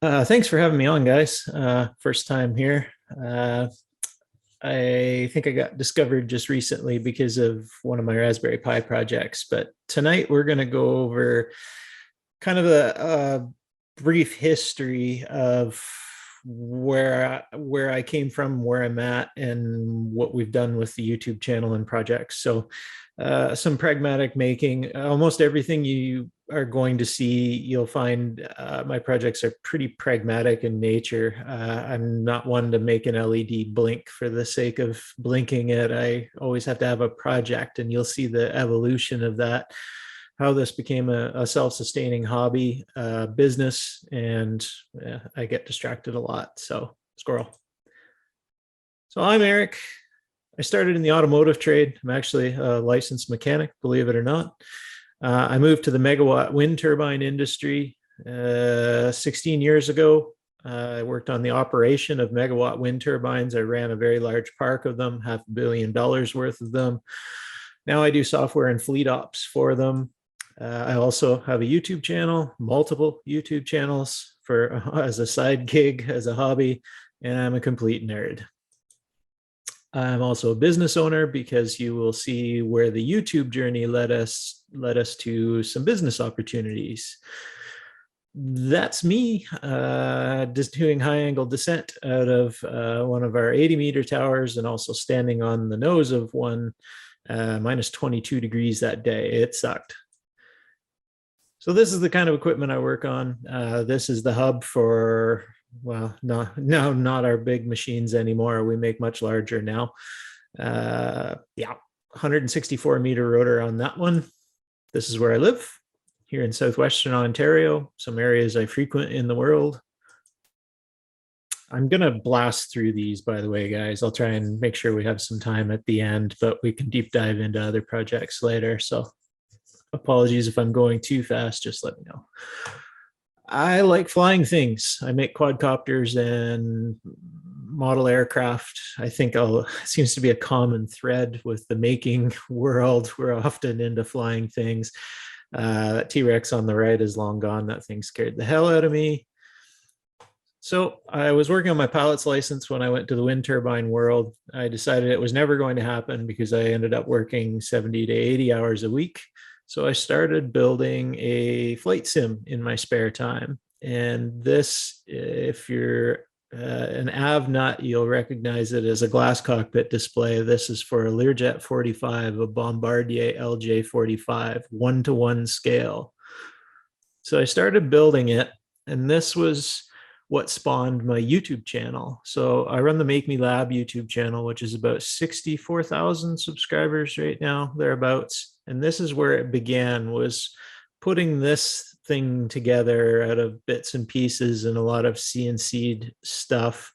Thanks for having me on, guys. First time here. Uh, I think I got discovered just recently because of one of my Raspberry Pi projects. But tonight we're going to go over kind of a brief history of where I came from, where I'm at, and what we've done with the YouTube channel and projects. So, some pragmatic making. Almost everything you are going to see, you'll find my projects are pretty pragmatic in nature. I'm not one to make an LED blink for the sake of blinking it. I always have to have a project, and you'll see the evolution of that, how this became a self-sustaining hobby, business, and I get distracted a lot. So, squirrel. So I'm Eric. I started in the automotive trade. I'm actually a licensed mechanic, believe it or not. I moved to the megawatt wind turbine industry 16 years ago. I worked on the operation of megawatt wind turbines. I ran a very large park of them, $500 million worth of them. Now I do software and fleet ops for them. I also have a YouTube channel, multiple YouTube channels for as a side gig, as a hobby, and I'm a complete nerd. I'm also a business owner because you will see where the YouTube journey led us to some business opportunities. That's me, just doing high angle descent out of one of our 80-meter towers, and also standing on the nose of one, minus 22 degrees that day. It sucked. So this is the kind of equipment I work on. This is the hub for, well, not our big machines anymore. We make much larger now. Yeah, 164-meter rotor on that one. This is where I live, here in southwestern Ontario, some areas I frequent in the world. I'm going to blast through these, by the way, guys. I'll try and make sure we have some time at the end, but we can deep dive into other projects later. So apologies if I'm going too fast, just let me know. I like flying things. I make quadcopters and model aircraft. I think it seems to be a common thread with the making world. We're often into flying things. That T-Rex on the right is long gone. That thing scared the hell out of me. So I was working on my pilot's license when I went to the wind turbine world. I decided it was never going to happen because I ended up working 70 to 80 hours a week. So I started building a flight sim in my spare time. And this, if you're an AV nut, you'll recognize it as a glass cockpit display. This is for a Learjet 45, a Bombardier LJ 45, one-to-one scale. So I started building it, and this was what spawned my YouTube channel. So I run the Make Me Lab YouTube channel, which is about 64,000 subscribers right now, thereabouts. And this is where it began, was putting this thing together out of bits and pieces and a lot of CNC'd stuff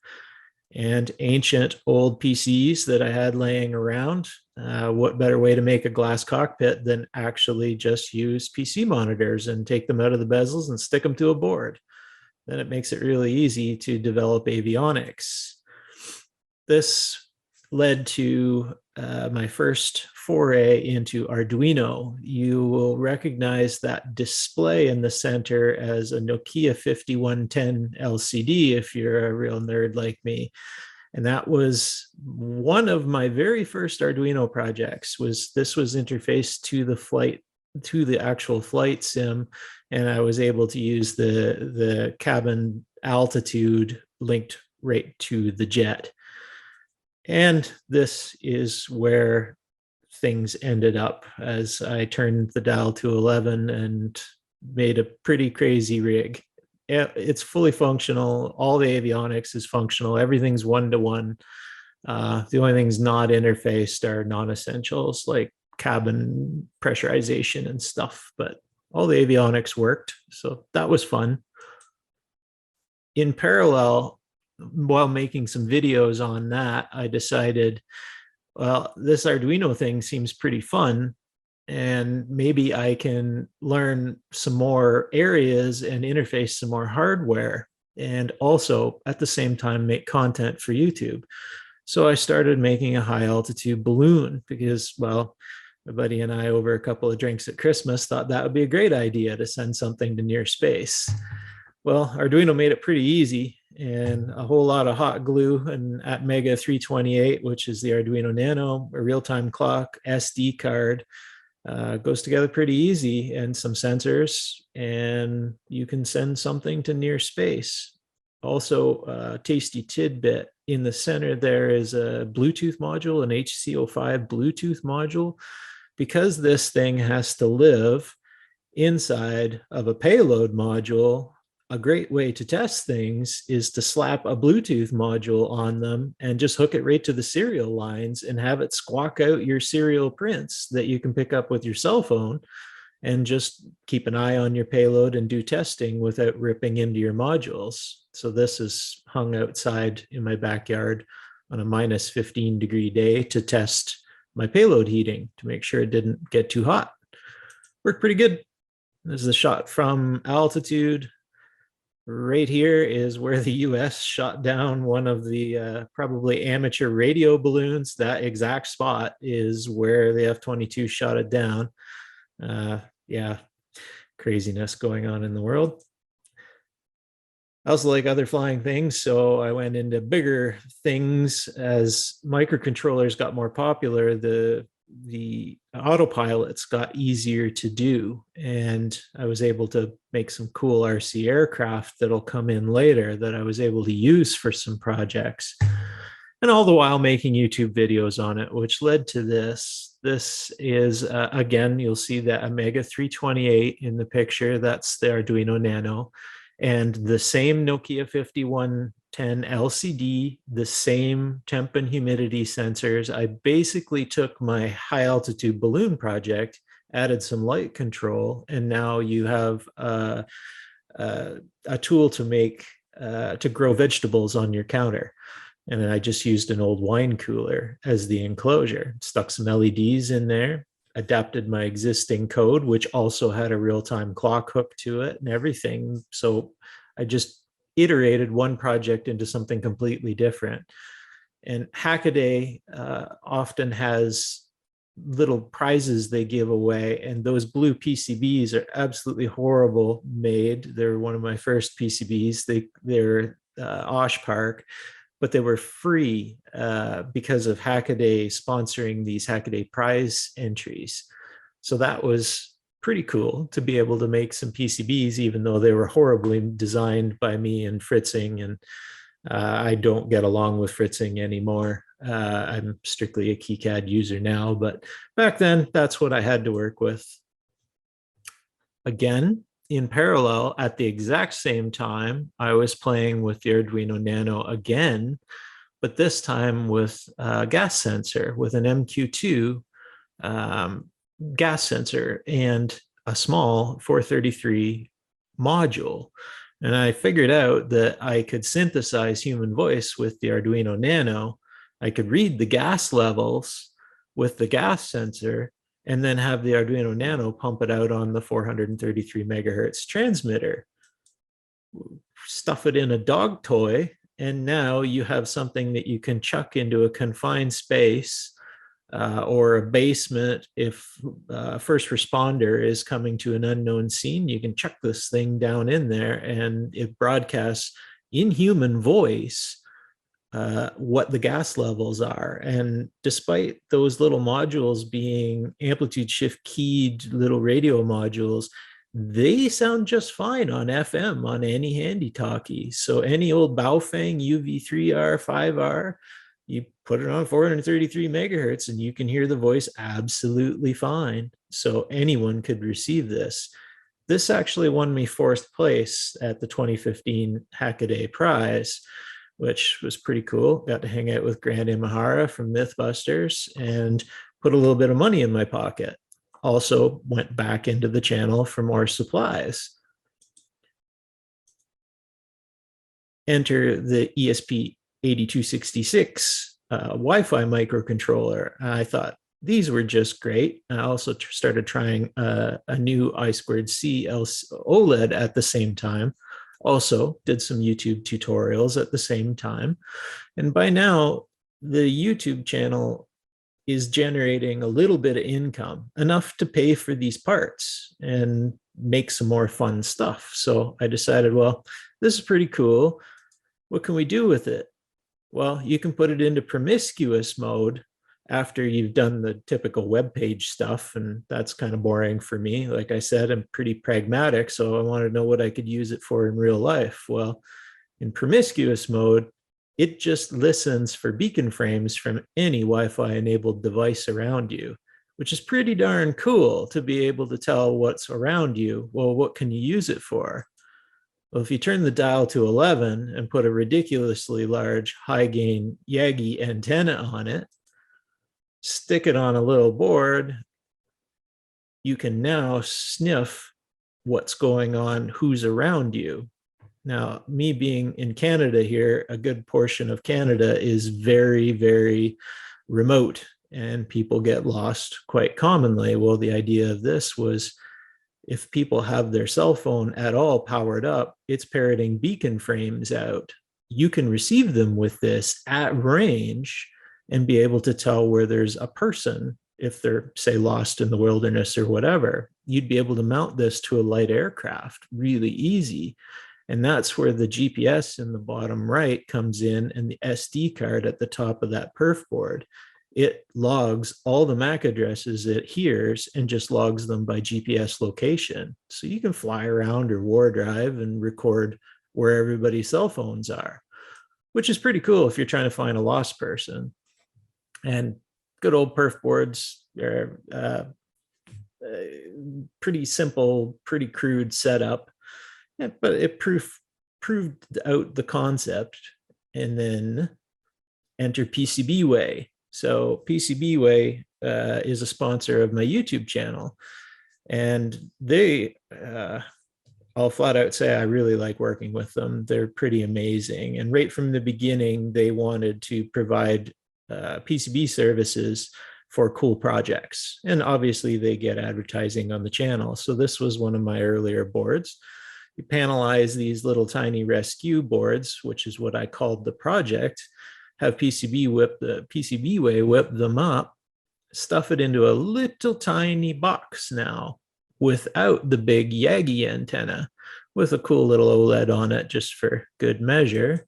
and ancient old PCs that I had laying around. What better way to make a glass cockpit than actually just use PC monitors and take them out of the bezels and stick them to a board? Then it makes it really easy to develop avionics. This led to my first foray into Arduino. You will recognize that display in the center as a Nokia 5110 LCD if you're a real nerd like me. And that was one of my very first Arduino projects. This was interfaced to the actual flight sim, and I was able to use the cabin altitude linked right to the jet. And this is where things ended up as I turned the dial to 11 and made a pretty crazy rig. It's fully functional. All the avionics is functional. Everything's one-to-one. The only things not interfaced are non-essentials like cabin pressurization and stuff, but all the avionics worked. So that was fun. In parallel, while making some videos on that, I decided, well, this Arduino thing seems pretty fun, and maybe I can learn some more areas and interface some more hardware, and also at the same time make content for YouTube. So I started making a high altitude balloon because, well, my buddy and I, over a couple of drinks at Christmas, thought that would be a great idea to send something to near space. Well, Arduino made it pretty easy, and a whole lot of hot glue and Atmega 328, which is the Arduino Nano, a real-time clock, SD card, goes together pretty easy, and some sensors, and you can send something to near space. Also, tasty tidbit, in the center there is a Bluetooth module, an HC05 Bluetooth module. Because this thing has to live inside of a payload module, a great way to test things is to slap a Bluetooth module on them and just hook it right to the serial lines and have it squawk out your serial prints that you can pick up with your cell phone, and just keep an eye on your payload and do testing without ripping into your modules. So this is hung outside in my backyard on a minus 15-degree day to test my payload heating to make sure it didn't get too hot. Worked pretty good. This is a shot from altitude. Right here is where the US shot down one of the probably amateur radio balloons. That exact spot is where the F-22 shot it down. Yeah, craziness going on in the world. I also like other flying things, so I went into bigger things as microcontrollers got more popular. The autopilots got easier to do, and I was able to make some cool RC aircraft that'll come in later that I was able to use for some projects, and all the while making YouTube videos on it, which led to this. This is, again, you'll see that Omega 328 in the picture. That's the Arduino Nano. And the same Nokia 5110 LCD, the same temp and humidity sensors. I basically took my high altitude balloon project, added some light control, and now you have a tool to make, to grow vegetables on your counter. And then I just used an old wine cooler as the enclosure, stuck some LEDs in there, adapted my existing code, which also had a real-time clock hook to it and everything. So I just iterated one project into something completely different. And Hackaday often has little prizes they give away, and those blue PCBs are absolutely horrible made. They're one of my first PCBs. They're Osh Park, but they were free because of Hackaday sponsoring these Hackaday prize entries. So that was pretty cool to be able to make some PCBs, even though they were horribly designed by me and Fritzing. And I don't get along with Fritzing anymore. I'm strictly a KiCad user now, but back then that's what I had to work with. Again, in parallel, at the exact same time, I was playing with the Arduino Nano again, but this time with a gas sensor, with an MQ2 gas sensor and a small 433 module. And I figured out that I could synthesize human voice with the Arduino Nano. I could read the gas levels with the gas sensor, and then have the Arduino Nano pump it out on the 433 megahertz transmitter. Stuff it in a dog toy, and now you have something that you can chuck into a confined space or a basement. If a first responder is coming to an unknown scene, you can chuck this thing down in there, and it broadcasts in human voice what the gas levels are. And despite those little modules being amplitude shift keyed little radio modules, they sound just fine on FM on any handy talkie. So any old Baofeng UV3R, 5R, you put it on 433 megahertz and you can hear the voice absolutely fine. So anyone could receive this. This actually won me 4th place at the 2015 Hackaday prize, which was pretty cool. Got to hang out with Grant Imahara from Mythbusters and put a little bit of money in my pocket. Also went back into the channel for more supplies. Enter the ESP8266 Wi-Fi microcontroller. I thought these were just great. I also started trying a new I2C OLED at the same time. Also did some YouTube tutorials at the same time. And by now, the YouTube channel is generating a little bit of income, enough to pay for these parts. And make some more fun stuff. So I decided, well, this is pretty cool. What can we do with it? Well, you can put it into promiscuous mode after you've done the typical web page stuff. And that's kind of boring for me. Like I said, I'm pretty pragmatic. So I wanted to know what I could use it for in real life. Well, in promiscuous mode, it just listens for beacon frames from any Wi-Fi enabled device around you, which is pretty darn cool to be able to tell what's around you. Well, what can you use it for? Well, if you turn the dial to 11 and put a ridiculously large high gain Yagi antenna on it, stick it on a little board, you can now sniff what's going on, who's around you. Now, me being in Canada here, a good portion of Canada is very, very remote and people get lost quite commonly. Well, the idea of this was if people have their cell phone at all powered up, it's parroting beacon frames out. You can receive them with this at range and be able to tell where there's a person if they're, say, lost in the wilderness or whatever. You'd be able to mount this to a light aircraft really easy. And that's where the GPS in the bottom right comes in and the SD card at the top of that perf board. It logs all the MAC addresses it hears and just logs them by GPS location. So you can fly around or war drive and record where everybody's cell phones are, which is pretty cool if you're trying to find a lost person. And good old perf boards are pretty simple, pretty crude setup. Yeah, but it proved out the concept. And then enter PCBWay. So PCBWay is a sponsor of my YouTube channel. And they, I'll flat out say I really like working with them. They're pretty amazing. And right from the beginning, they wanted to provide PCB services for cool projects. And obviously they get advertising on the channel. So this was one of my earlier boards. You panelize these little tiny rescue boards, which is what I called the project, have PCBWay whip them up, stuff it into a little tiny box now without the big Yagi antenna, with a cool little OLED on it just for good measure.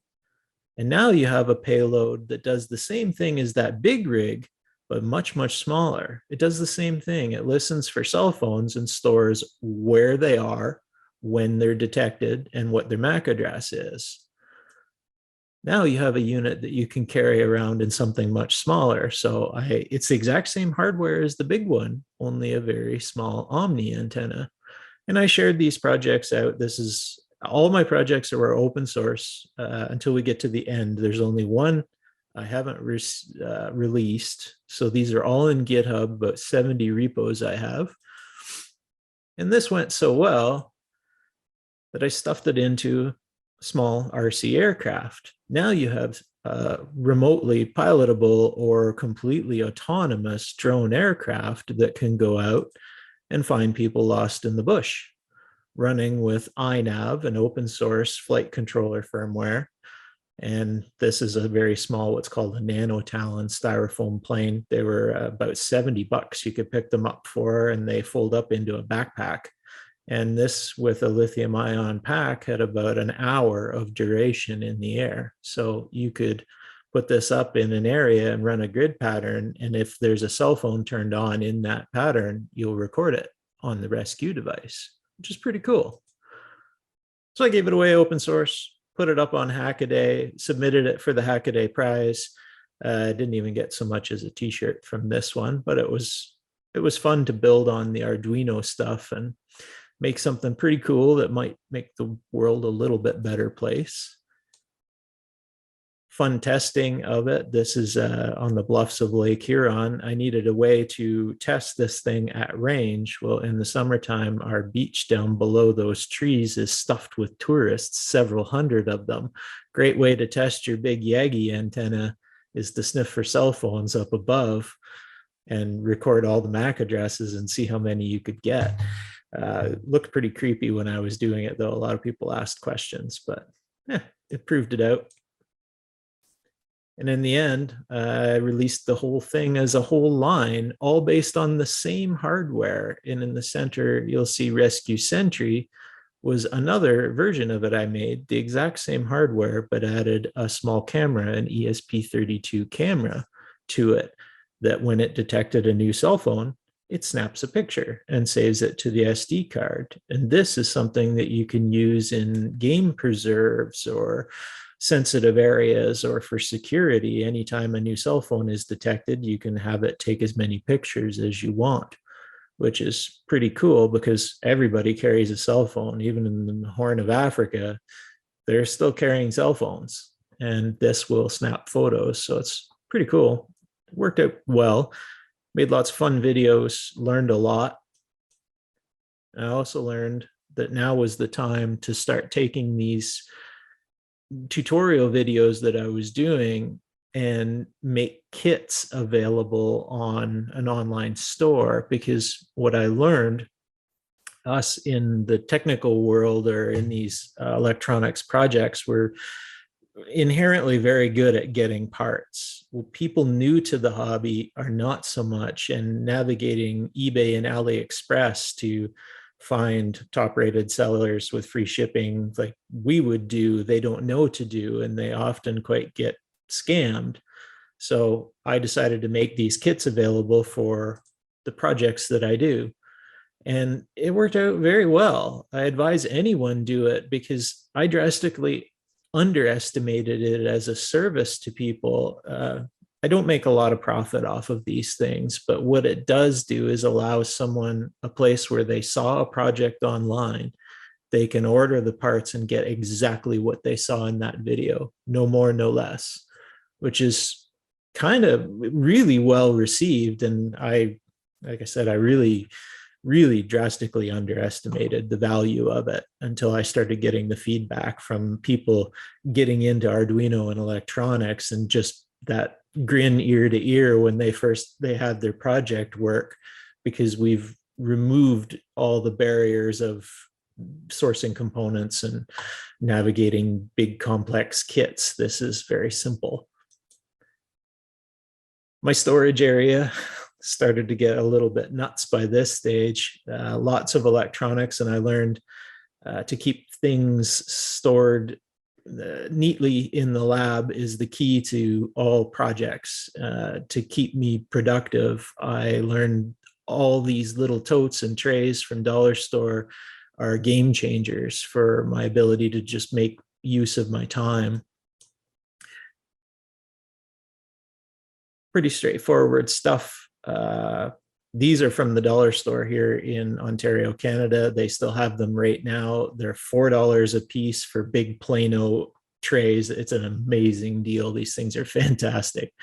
And now you have a payload that does the same thing as that big rig, but much, much smaller. It does the same thing. It listens for cell phones and stores where they are, when they're detected, and what their MAC address is. Now you have a unit that you can carry around in something much smaller. So it's the exact same hardware as the big one, only a very small Omni antenna. And I shared these projects out. This is all my projects are open source until we get to the end. There's only one I haven't released. So these are all in GitHub, about 70 repos I have. And this went so well that I stuffed it into a small RC aircraft. Now you have remotely pilotable or completely autonomous drone aircraft that can go out and find people lost in the bush, running with iNav, an open source flight controller firmware. And this is a very small, what's called a nano Talon styrofoam plane. They were about $70 you could pick them up for, and they fold up into a backpack. And this, with a lithium ion pack, had about an hour of duration in the air. So you could put this up in an area and run a grid pattern. And if there's a cell phone turned on in that pattern, you'll record it on the rescue device, which is pretty cool. So I gave it away open source, put it up on Hackaday, submitted it for the Hackaday prize. I didn't even get so much as a t-shirt from this one, but it was fun to build on the Arduino stuff and make something pretty cool that might make the world a little bit better place. Fun testing of it. This is on the bluffs of Lake Huron. I needed a way to test this thing at range. Well, in the summertime, our beach down below those trees is stuffed with tourists, several hundred of them. Great way to test your big Yagi antenna is to sniff for cell phones up above and record all the MAC addresses and see how many you could get. Looked pretty creepy when I was doing it, though. A lot of people asked questions, but it proved it out. And in the end, I released the whole thing as a whole line, all based on the same hardware. And in the center, you'll see Rescue Sentry was another version of it I made, the exact same hardware, but added a small camera, an ESP32 camera to it, that when it detected a new cell phone, it snaps a picture and saves it to the SD card. And this is something that you can use in game preserves or sensitive areas or for security. Anytime a new cell phone is detected, you can have it take as many pictures as you want, which is pretty cool because everybody carries a cell phone. Even in the Horn of Africa, they're still carrying cell phones, and this will snap photos. So it's pretty cool. It worked out well. Made lots of fun videos, learned a lot. I also learned that now was the time to start taking these tutorial videos that I was doing and make kits available on an online store, because what I learned, us in the technical world or in these electronics projects, were inherently very good at getting parts. Well, people new to the hobby are not so much, and navigating eBay and AliExpress to find top rated sellers with free shipping like we would do, they don't know to do, and they often quite get scammed. So I decided to make these kits available for the projects that I do, and it worked out very well. I advise anyone do it because I drastically underestimated it as a service to people. I don't make a lot of profit off of these things, but what it does do is allow someone a place where they saw a project online. They can order the parts and get exactly what they saw in that video, no more, no less, which is kind of really well received. And like I said, I really drastically underestimated the value of it until I started getting the feedback from people getting into Arduino and electronics, and just that grin ear to ear when they had their project work, because we've removed all the barriers of sourcing components and navigating big complex kits. This is very simple. My storage area started to get a little bit nuts by this stage. Lots of electronics, and I learned to keep things stored neatly in the lab is the key to all projects. To keep me productive, I learned all these little totes and trays from Dollar Store are game changers for my ability to just make use of my time. Pretty straightforward stuff. These are from the Dollar Store here in Ontario, Canada. They still have them right now. They're $4 a piece for big Plano trays. It's an amazing deal. These things are fantastic.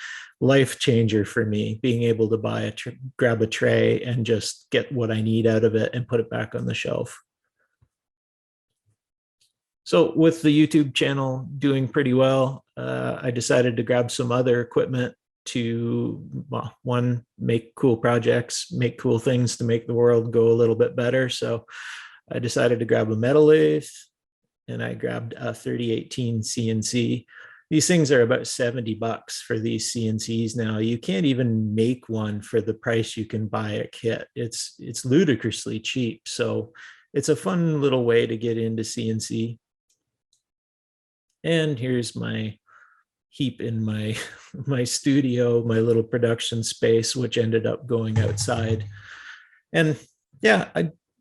Life changer for me, being able to grab a tray and just get what I need out of it and put it back on the shelf. So with the YouTube channel doing pretty well, I decided to grab some other equipment to, well, one, make cool projects, make cool things to make the world go a little bit better. So I decided to grab a metal lathe, and I grabbed a 3018 CNC. These things are about $70 for these CNCs now. You can't even make one for the price you can buy a kit. It's ludicrously cheap. So it's a fun little way to get into CNC. And here's my heap in my studio, my little production space, which ended up going outside. And yeah,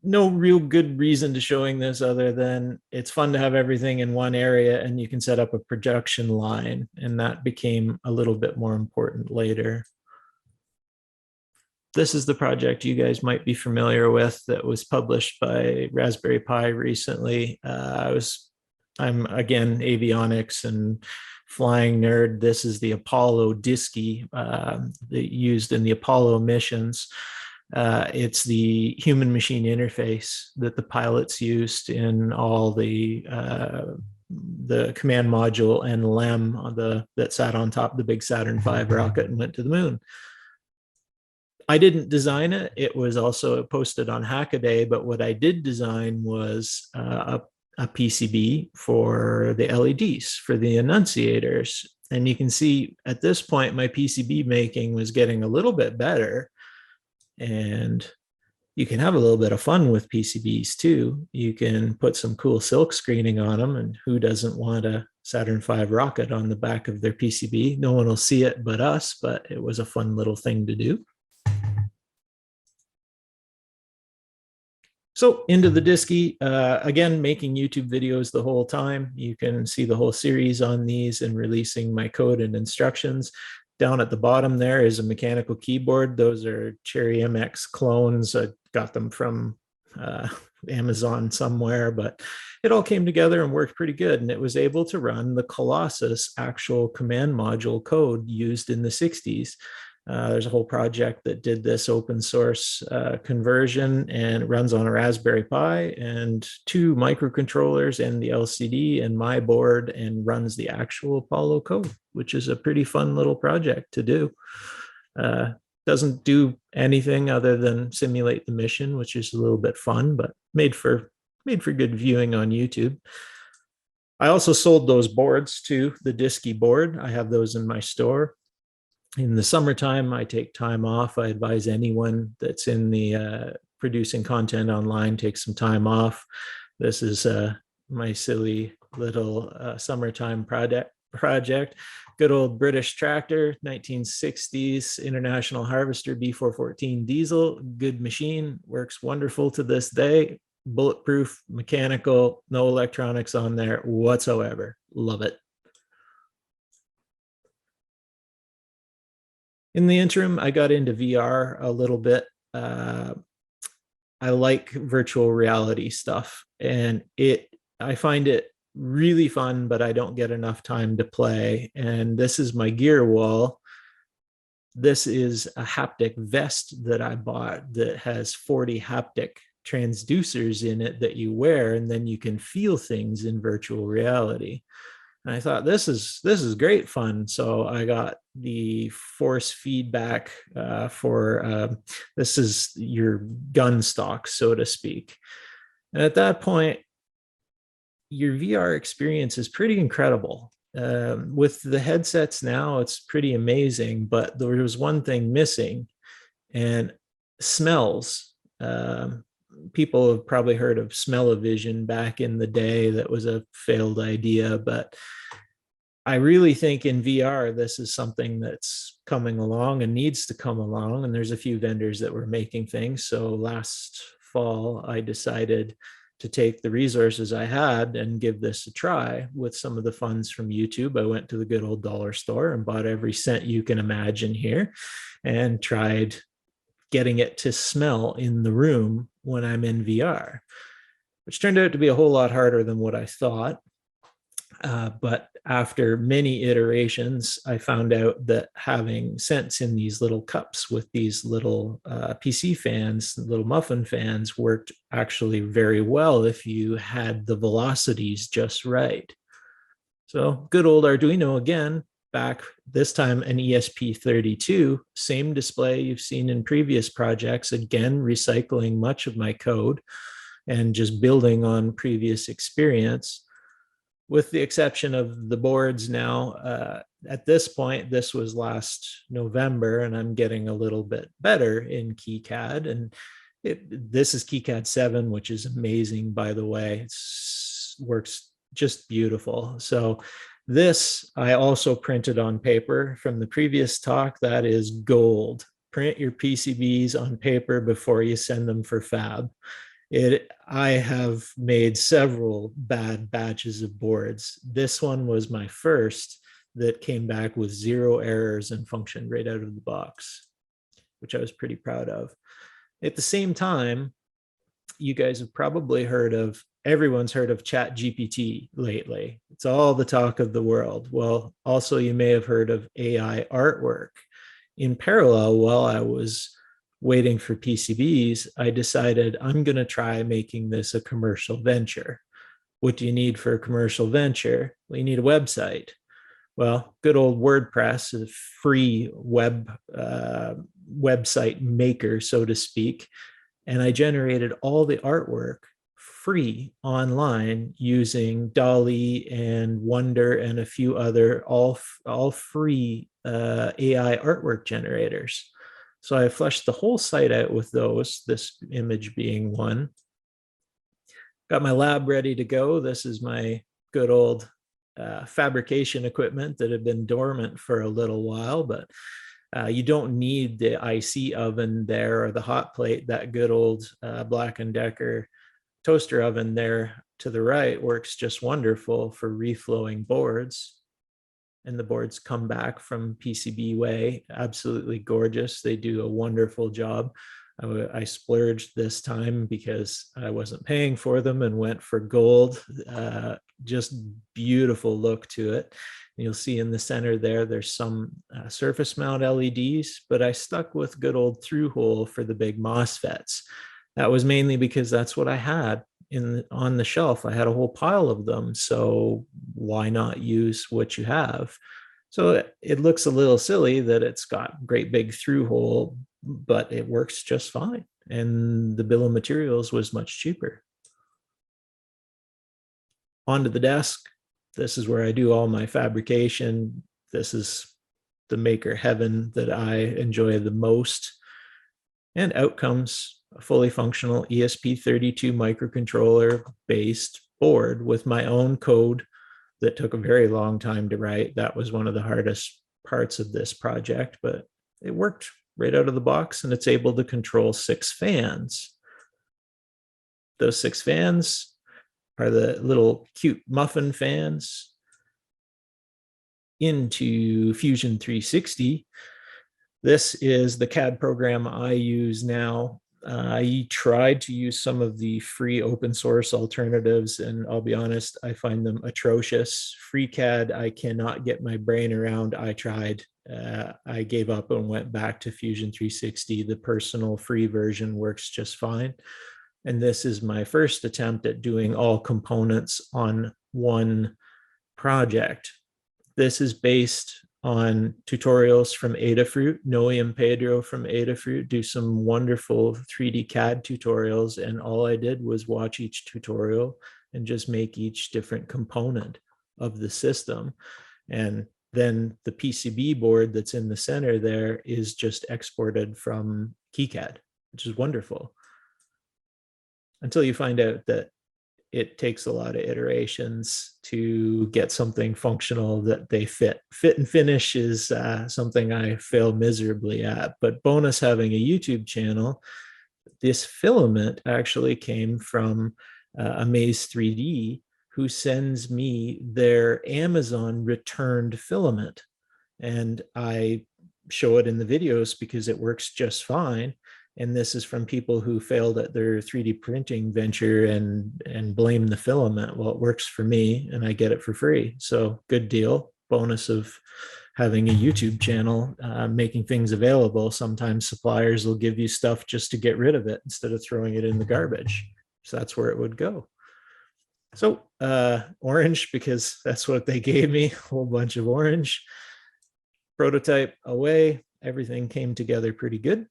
no real good reason to showing this other than it's fun to have everything in one area and you can set up a production line. And that became a little bit more important later. This is the project you guys might be familiar with that was published by Raspberry Pi recently. I'm again avionics and flying nerd. This is the Apollo Disky that used in the Apollo missions. It's the human machine interface that the pilots used in all the command module and LEM that sat on top of the big Saturn V rocket and went to the moon. I didn't design it. It was also posted on Hackaday, but what I did design was a PCB for the LEDs, for the annunciators. And you can see at this point, my PCB making was getting a little bit better. And you can have a little bit of fun with PCBs too. You can put some cool silk screening on them, and who doesn't want a Saturn V rocket on the back of their PCB? No one will see it but us, but it was a fun little thing to do. So into the Disky, again, making YouTube videos the whole time. You can see the whole series on these and releasing my code and instructions. Down at the bottom there is a mechanical keyboard. Those are Cherry MX clones. I got them from Amazon somewhere, but it all came together and worked pretty good. And it was able to run the Colossus actual command module code used in the 60s. There's a whole project that did this open source conversion, and it runs on a Raspberry Pi and 2 microcontrollers and the LCD and my board, and runs the actual Apollo code, which is a pretty fun little project to do. Doesn't do anything other than simulate the mission, which is a little bit fun, but made for good viewing on YouTube. I also sold those boards too, the Disky board. I have those in my store. In the summertime, I take time off. I advise anyone that's in the producing content online, take some time off. This is my silly little summertime project. Good old British tractor, 1960s International Harvester B414 diesel. Good machine, works wonderful to this day. Bulletproof, mechanical, no electronics on there whatsoever. Love it. In the interim, I got into VR a little bit. I like virtual reality stuff, and I find it really fun, but I don't get enough time to play. And this is my gear wall. This is a haptic vest that I bought that has 40 haptic transducers in it that you wear, and then you can feel things in virtual reality. And I thought this is great fun. So I got the force feedback for this is your gun stock, so to speak. And at that point, your VR experience is pretty incredible. With the headsets now, it's pretty amazing, but there was one thing missing, and smells. People have probably heard of smell-o-vision back in the day. That was a failed idea, but I really think in VR, this is something that's coming along and needs to come along. And there's a few vendors that were making things. So last fall, I decided to take the resources I had and give this a try with some of the funds from YouTube. I went to the good old dollar store and bought every scent you can imagine here and tried getting it to smell in the room when I'm in VR, which turned out to be a whole lot harder than what I thought. But after many iterations, I found out that having scents in these little cups with these little PC fans, little muffin fans, worked actually very well if you had the velocities just right. So good old Arduino again, back this time an ESP32, same display you've seen in previous projects, again recycling much of my code and just building on previous experience. With the exception of the boards now, at this point, this was last November, and I'm getting a little bit better in KiCad. And this is KiCad 7, which is amazing, by the way. It works just beautiful. So this I also printed on paper from the previous talk. That is gold. Print your PCBs on paper before you send them for fab. I have made several bad batches of boards. This one was my first that came back with 0 errors and functioned right out of the box, which I was pretty proud of. At the same time, you guys have probably everyone's heard of ChatGPT lately. It's all the talk of the world. Well, also you may have heard of AI artwork. In parallel, while I was waiting for PCBs, I decided I'm going to try making this a commercial venture. What do you need for a commercial venture? Well, you need a website. Well, good old WordPress is a free website maker, so to speak. And I generated all the artwork free online using Dolly and Wonder and a few other all free AI artwork generators. So I fleshed the whole site out with those, this image being one. Got my lab ready to go. This is my good old fabrication equipment that had been dormant for a little while, but you don't need the IC oven there or the hot plate. That good old Black & Decker toaster oven there to the right works just wonderful for reflowing boards. And the boards come back from PCB way, absolutely gorgeous. They do a wonderful job. I splurged this time because I wasn't paying for them and went for gold. Just beautiful look to it. You'll see in the center there, there's some surface mount LEDs, but I stuck with good old through hole for the big MOSFETs. That was mainly because that's what I had on the shelf. I had a whole pile of them. So why not use what you have? So it looks a little silly that it's got great big through hole, but it works just fine. And the bill of materials was much cheaper. Onto the desk. This is where I do all my fabrication. This is the maker heaven that I enjoy the most. And out comes a fully functional ESP32 microcontroller based board with my own code that took a very long time to write. That was one of the hardest parts of this project, but it worked right out of the box, and it's able to control 6 fans. Those 6 fans are the little cute muffin fans into Fusion 360. This is the CAD program I use now. I tried to use some of the free open source alternatives, and I'll be honest, I find them atrocious. FreeCAD, I cannot get my brain around. I tried. I gave up and went back to Fusion 360. The personal free version works just fine. And this is my first attempt at doing all components on one project. This is based on tutorials from Adafruit. Noe and Pedro from Adafruit do some wonderful 3D CAD tutorials, and all I did was watch each tutorial and just make each different component of the system. And then the PCB board that's in the center there is just exported from KiCad, which is wonderful. Until you find out that it takes a lot of iterations to get something functional that they fit. Fit and finish is something I fail miserably at. But bonus having a YouTube channel, this filament actually came from Amaze 3D, who sends me their Amazon returned filament. And I show it in the videos because it works just fine. And this is from people who failed at their 3D printing venture and blame the filament. Well, it works for me and I get it for free. So good deal. Bonus of having a YouTube channel, making things available. Sometimes suppliers will give you stuff just to get rid of it instead of throwing it in the garbage. So that's where it would go. So orange, because that's what they gave me, a whole bunch of orange. Prototype away. Everything came together pretty good.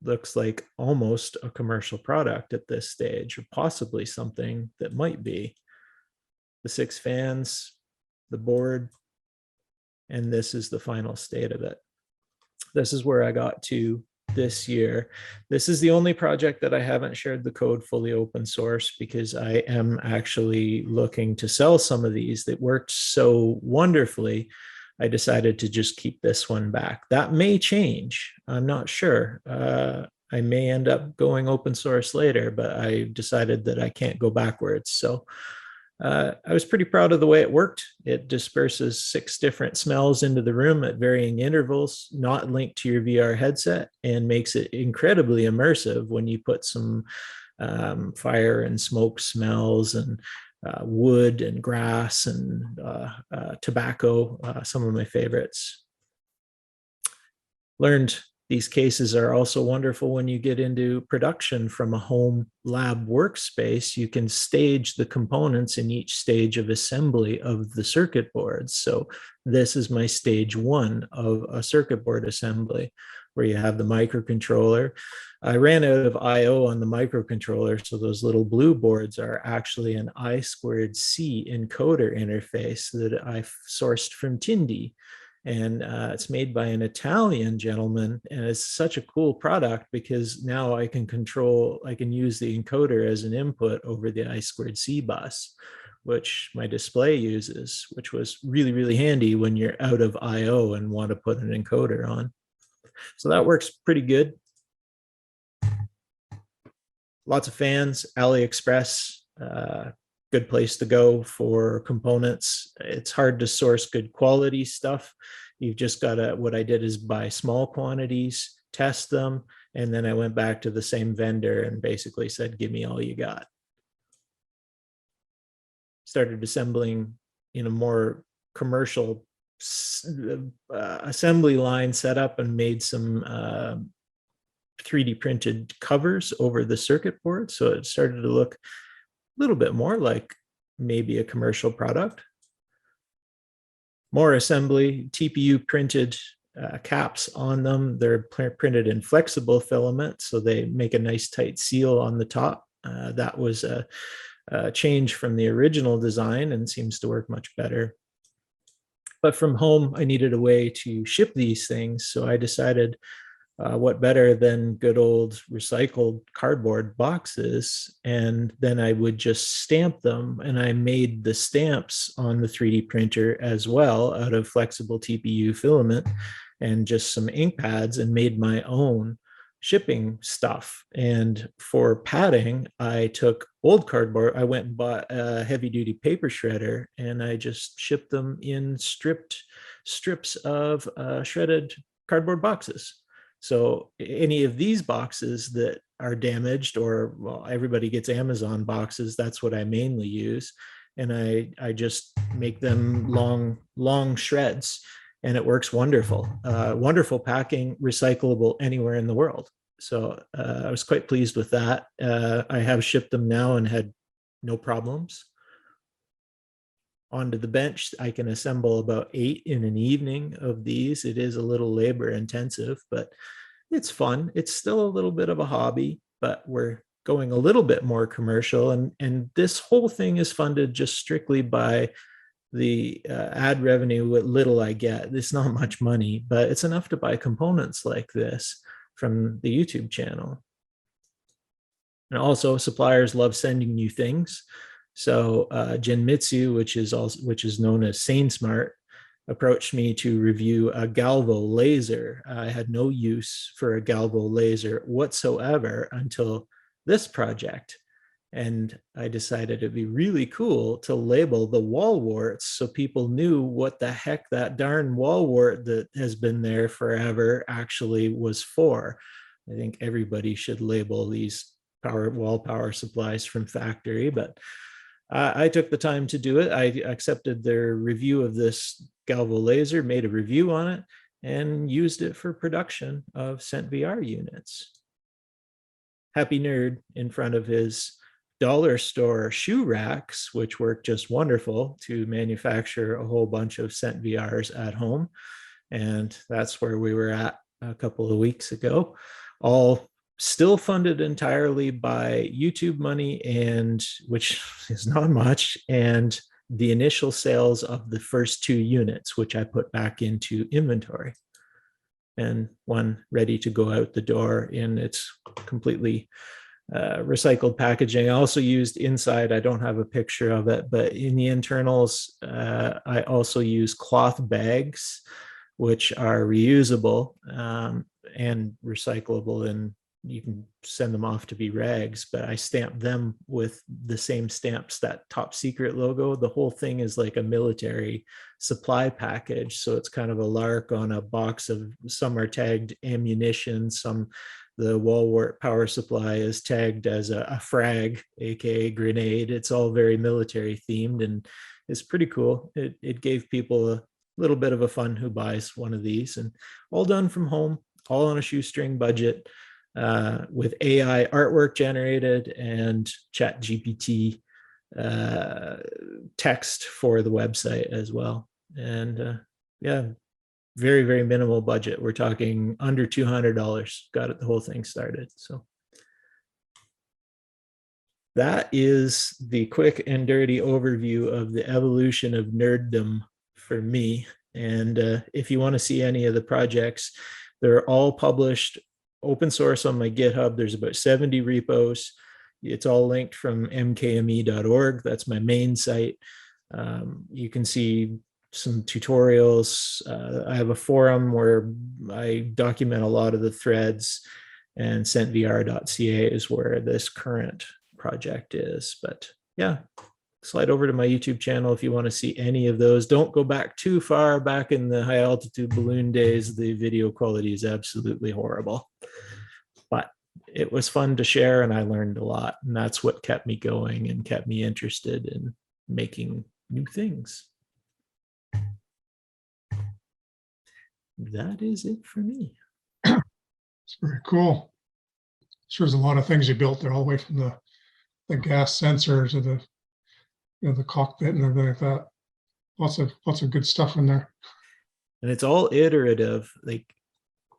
Looks like almost a commercial product at this stage, or possibly something that might be. The 6 fans, the board, and this is the final state of it. This is where I got to this year. This is the only project that I haven't shared the code fully open source, because I am actually looking to sell some of these that worked so wonderfully. I decided to just keep this one back. That may change. I'm not sure. I may end up going open source later, but I decided that I can't go backwards. So I was pretty proud of the way it worked. It disperses 6 different smells into the room at varying intervals, not linked to your VR headset, and makes it incredibly immersive when you put some fire and smoke smells and wood and grass and tobacco, some of my favorites. Learned these cases are also wonderful when you get into production from a home lab workspace. You can stage the components in each stage of assembly of the circuit boards. So this is my stage 1 of a circuit board assembly. where you have the microcontroller. I ran out of IO on the microcontroller, so those little blue boards are actually an I2C encoder interface that I sourced from Tindi. And it's made by an Italian gentleman, and it's such a cool product because now I can use the encoder as an input over the I2C bus, which my display uses, which was really, really handy when you're out of IO and want to put an encoder on. So that works pretty good. Lots of fans, AliExpress, good place to go for components. It's hard to source good quality stuff. You've just got to, what I did is buy small quantities, test them, and then I went back to the same vendor and basically said, give me all you got. Started assembling in a more commercial assembly line setup and made some 3D printed covers over the circuit board. So it started to look a little bit more like maybe a commercial product. More assembly, TPU printed caps on them. They're printed in flexible filament, so they make a nice tight seal on the top. That was a change from the original design and seems to work much better. But from home, I needed a way to ship these things, so I decided what better than good old recycled cardboard boxes, and then I would just stamp them, and I made the stamps on the 3D printer as well out of flexible TPU filament and just some ink pads, and made my own shipping stuff. And for padding, I took old cardboard. I went and bought a heavy duty paper shredder, and I just shipped them in strips of shredded cardboard boxes. So any of these boxes that are damaged, or well, everybody gets Amazon boxes, that's what I mainly use. And I just make them long shreds, and it works wonderful. Wonderful packing, recyclable anywhere in the world. So I was quite pleased with that. I have shipped them now and had no problems. Onto the bench, I can assemble about 8 in an evening of these. It is a little labor intensive, but it's fun. It's still a little bit of a hobby, but we're going a little bit more commercial. And this whole thing is funded just strictly by the ad revenue, what little I get. It's not much money, but it's enough to buy components like this from the YouTube channel. And also, suppliers love sending you things. So Genmitsu, which is known as SaneSmart, approached me to review a Galvo laser. I had no use for a Galvo laser whatsoever until this project. And I decided it'd be really cool to label the wall warts so people knew what the heck that darn wall wart that has been there forever actually was for. I think everybody should label these wall power supplies from factory, but I took the time to do it. I accepted their review of this Galvo laser, made a review on it, and used it for production of ScentVR units. Happy Nerd in front of his dollar store shoe racks, which work just wonderful to manufacture a whole bunch of ScentVRs at home. And that's where we were at a couple of weeks ago. All still funded entirely by YouTube money, and which is not much, and the initial sales of the first 2 units, which I put back into inventory, and one ready to go out the door in its completely recycled packaging. I also used inside, I don't have a picture of it, but in the internals, I also use cloth bags, which are reusable and recyclable, and you can send them off to be rags, but I stamped them with the same stamps, that Top Secret logo. The whole thing is like a military supply package. So it's kind of a lark on a box of, some are tagged ammunition, the wall wart power supply is tagged as a frag, aka grenade. It's all very military themed, and it's pretty cool. It gave people a little bit of a fun who buys one of these, and all done from home, all on a shoestring budget. With AI artwork generated and ChatGPT text for the website as well. And yeah, very, very minimal budget. We're talking under $200 got it, the whole thing started. So that is the quick and dirty overview of the evolution of nerddom for me. And if you want to see any of the projects, they're all published open source on my GitHub. There's about 70 repos. It's all linked from mkme.org. That's my main site. You can see some tutorials. I have a forum where I document a lot of the threads, and ScentVR.ca is where this current project is. But yeah, slide over to my YouTube channel if you want to see any of those. Don't go back too far. Back in the high altitude balloon days, the video quality is absolutely horrible. But it was fun to share, and I learned a lot. And that's what kept me going and kept me interested in making new things. That is it for me. It's very cool. Sure, there's a lot of things you built there, all the way from the gas sensor to the the cockpit and everything like that. Lots of good stuff in there. And it's all iterative. Like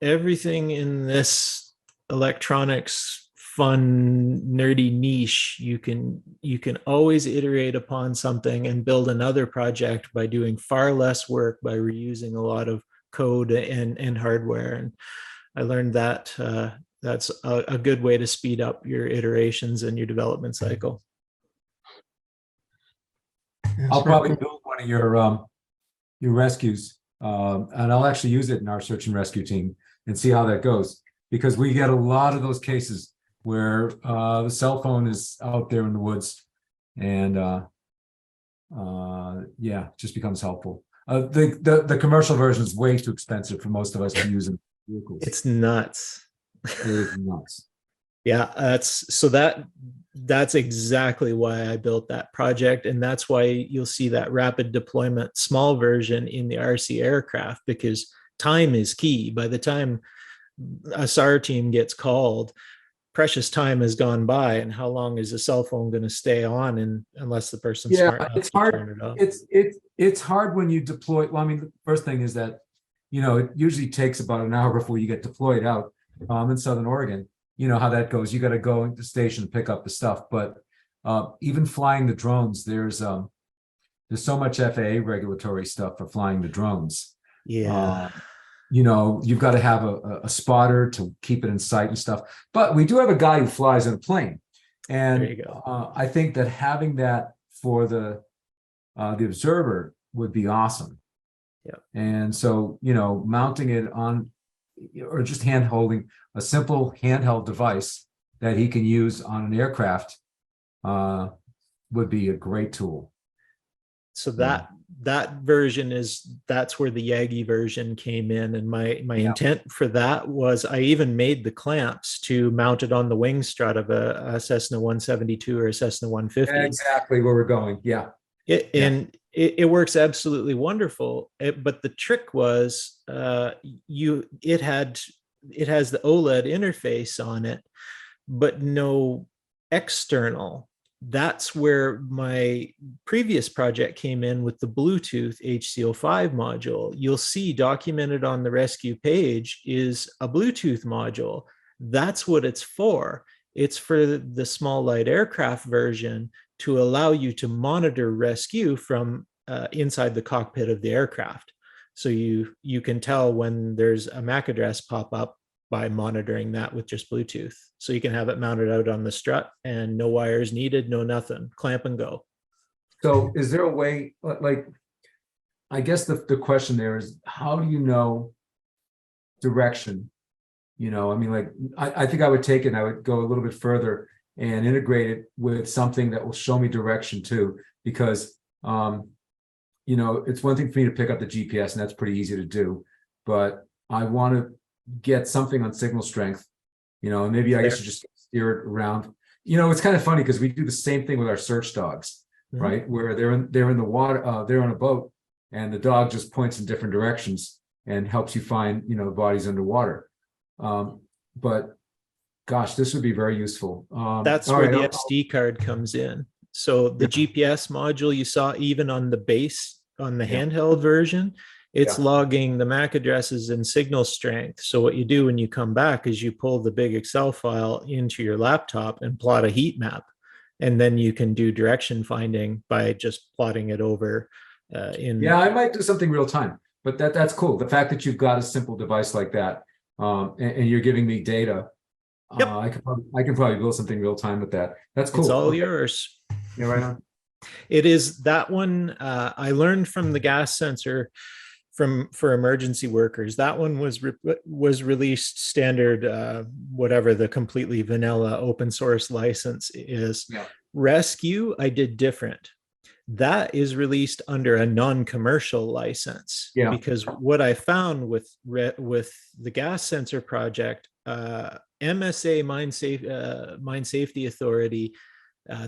everything in this electronics fun nerdy niche, you can always iterate upon something and build another project by doing far less work, by reusing a lot of code and hardware. And I learned that that's a good way to speed up your iterations and your development cycle. Yeah, I'll probably build one of your rescues, and I'll actually use it in our search and rescue team and see how that goes, because we get a lot of those cases where the cell phone is out there in the woods, and yeah, it just becomes helpful. The commercial version is way too expensive for most of us to use in vehicles. It's nuts. It is nuts. Yeah, that's exactly why I built that project. And that's why you'll see that rapid deployment small version in the RC aircraft, because time is key. By the time a SAR team gets called, precious time has gone by, and how long is a cell phone going to stay on? And unless the person's smart enough it's to hard. turn it off. It's hard when you deploy. Well, I mean, the first thing is that it usually takes about an hour before you get deployed out in Southern Oregon. You know how that goes. You got to go into the station to pick up the stuff. But even flying the drones, there's so much FAA regulatory stuff for flying the drones. Yeah. You've got to have a spotter to keep it in sight and stuff. But we do have a guy who flies in a plane, and There you go. I think that having that for the observer would be awesome. Yeah. And so mounting it on, or just hand holding a simple handheld device that he can use on an aircraft would be a great tool. So that version that's where the Yagi version came in. And my intent for that was, I even made the clamps to mount it on the wing strut of a Cessna 172 or a Cessna 150. Exactly where we're going. Yeah. And it works absolutely wonderful. But the trick was it has the OLED interface on it, but no external. That's where my previous project came in with the Bluetooth HC05 module. You'll see documented on the rescue page is a Bluetooth module. That's what it's for. It's for the small light aircraft version to allow you to monitor rescue from inside the cockpit of the aircraft. So you can tell when there's a MAC address pop up by monitoring that with just Bluetooth. So you can have it mounted out on the strut and no wires needed, no nothing, clamp and go. So is there a way, like, I guess the question there is, how do you know direction? I mean, like, I think I would take it and I would go a little bit further and integrate it with something that will show me direction too, because, it's one thing for me to pick up the GPS, and that's pretty easy to do, but I want to get something on signal strength, and maybe I guess you just steer it around. It's kind of funny because we do the same thing with our search dogs, right? Where they're in the water, they're on a boat, and the dog just points in different directions and helps you find, bodies underwater. But gosh, this would be very useful. That's where the SD card comes in. So the GPS module you saw even on the base, on the handheld version, It's Yeah. logging the MAC addresses and signal strength. So what you do when you come back is you pull the big Excel file into your laptop and plot a heat map. And then you can do direction finding by just plotting it over in. Yeah, I might do something real time, but that's cool. The fact that you've got a simple device like that, and you're giving me data, Yep. I can probably build something real time with that. That's cool. It's all Okay. yours. Yeah, right on. It is that one. I learned from the gas sensor for emergency workers. That one was released standard, whatever the completely vanilla open source license is. Yeah. Rescue, I did different. That is released under a non-commercial license. Yeah. Because what I found with the gas sensor project, MSA Mine Safety Authority,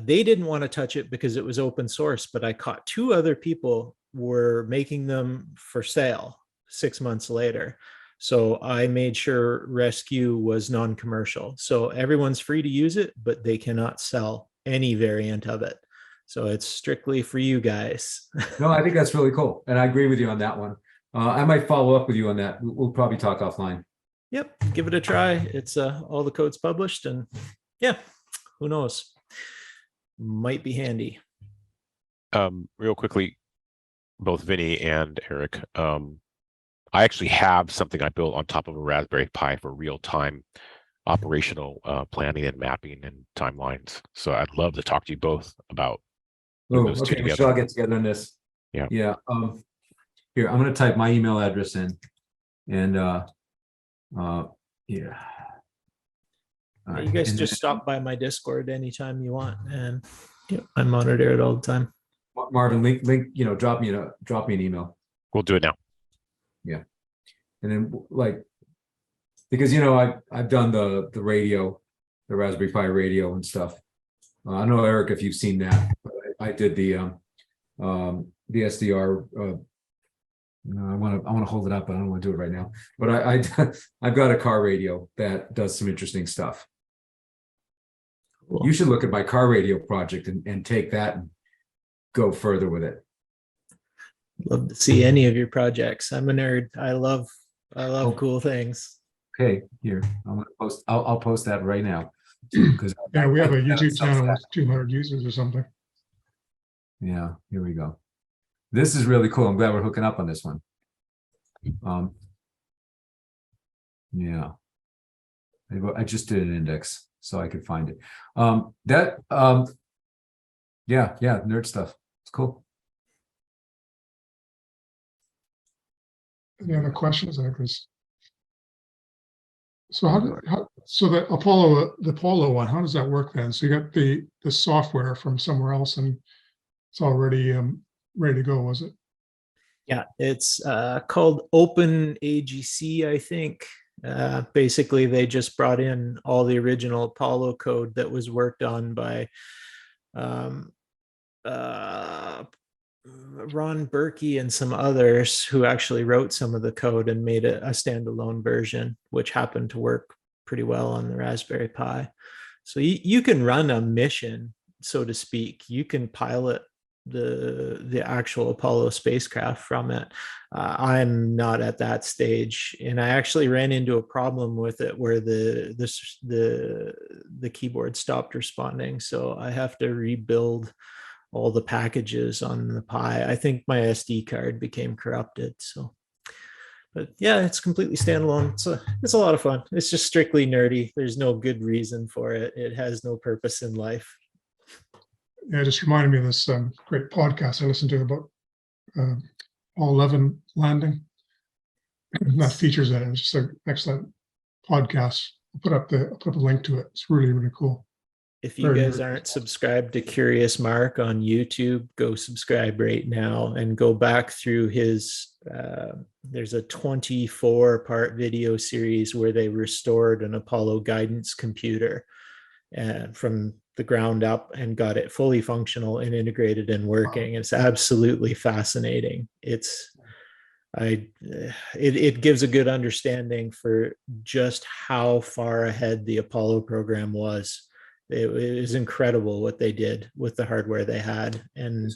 they didn't want to touch it because it was open source, but I caught 2 other people were making them for sale 6 months later. So I made sure Rescue was non-commercial. So everyone's free to use it, but they cannot sell any variant of it. So it's strictly for you guys. No, I think that's really cool. And I agree with you on that one. I might follow up with you on that. We'll probably talk offline. Yep, give it a try. It's all the code's published, and yeah, who knows? Might be handy. Real quickly, both Vinny and Eric, I actually have something I built on top of a Raspberry Pi for real-time operational planning and mapping and timelines. So I'd love to talk to you both about those two Okay, we together. should all get together on this. Yeah. Yeah. Here, I'm going to type my email address in, and yeah. You guys just stop by my Discord anytime you want, and yeah, I monitor it all the time. Marvin, link, drop me an email. We'll do it now. Yeah. And then because I've done the radio, the Raspberry Pi radio and stuff. I don't know, Eric, if you've seen that, but I did the SDR. I want to hold it up, but I don't want to do it right now. But I've got a car radio that does some interesting stuff. Cool. You should look at my car radio project and take that and go further with it. Love to see any of your projects. I'm a nerd. I love cool things. Okay, here I'm gonna post. I'll post that right now. Because Yeah, we have a YouTube channel with 200 users or something. Yeah, here we go. This is really cool. I'm glad we're hooking up on this one. Yeah, I just did an index so I could find it. Yeah, nerd stuff. It's cool. Any other questions? I think there's. So so the Apollo one, how does that work then? So you got the software from somewhere else and it's already ready to go, was it? Yeah, it's called Open AGC, I think. Basically, they just brought in all the original Apollo code that was worked on by Ron Berkey and some others who actually wrote some of the code and made a standalone version, which happened to work pretty well on the Raspberry Pi. So you can run a mission, so to speak. You can pilot the actual Apollo spacecraft from it. I'm not at that stage, and I actually ran into a problem with it where the keyboard stopped responding, so I have to rebuild all the packages on the Pi. I think my SD card became corrupted. So, but yeah, it's completely standalone. It's a lot of fun. It's just strictly nerdy. There's no good reason for it. It has no purpose in life. Yeah, it just reminded me of this great podcast I listened to about All 11 landing. And that features that. It was just an excellent podcast. I'll put up a link to it. It's really, really cool. If you guys aren't subscribed to Curious Mark on YouTube, go subscribe right now and go back through his, there's a 24-part video series where they restored an Apollo guidance computer from the ground up and got it fully functional and integrated and working. It's absolutely fascinating. It gives a good understanding for just how far ahead the Apollo program was. It was incredible what they did with the hardware they had, and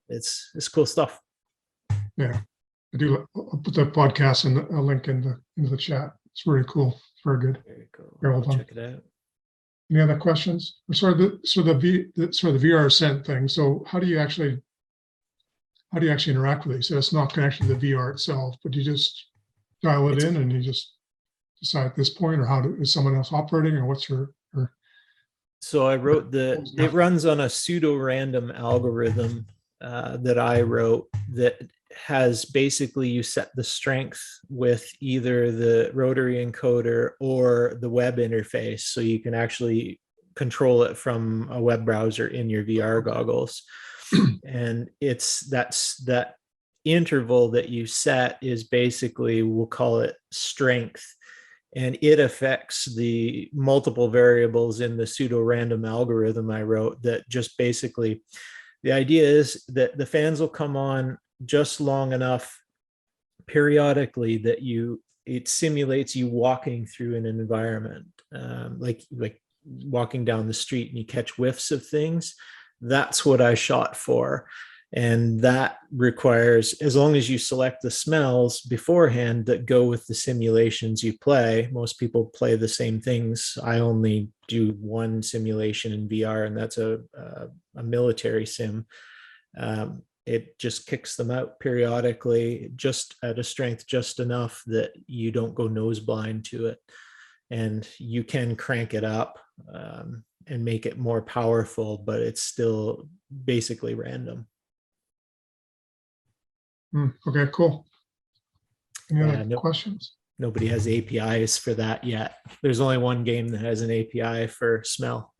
it's cool stuff. Yeah, I'll put the podcast and a link into the chat. It's very cool. It's very good. Very cool. Very well I'll done. check it out. Any other questions? Or sort of the VR scent thing. So how do you actually interact with it? So it's not connected to the VR itself, but you just dial it in and you just decide at this point, or is someone else operating, or what's your So I wrote it runs on a pseudo random algorithm that I wrote that has basically, you set the strength with either the rotary encoder or the web interface. So you can actually control it from a web browser in your VR goggles. And that interval that you set is basically, we'll call it strength. And it affects the multiple variables in the pseudo random algorithm I wrote that just basically, the idea is that the fans will come on just long enough periodically that it simulates you walking through an environment, like walking down the street and you catch whiffs of things. That's what I shot for. And that requires, as long as you select the smells beforehand that go with the simulations you play. Most people play the same things. I only do one simulation in VR, and that's a military sim. It just kicks them out periodically, just at a strength just enough that you don't go nose blind to it. And you can crank it up and make it more powerful, but it's still basically random. Okay, cool. Any other Nope. questions? Nobody has APIs for that yet. There's only one game that has an API for smell.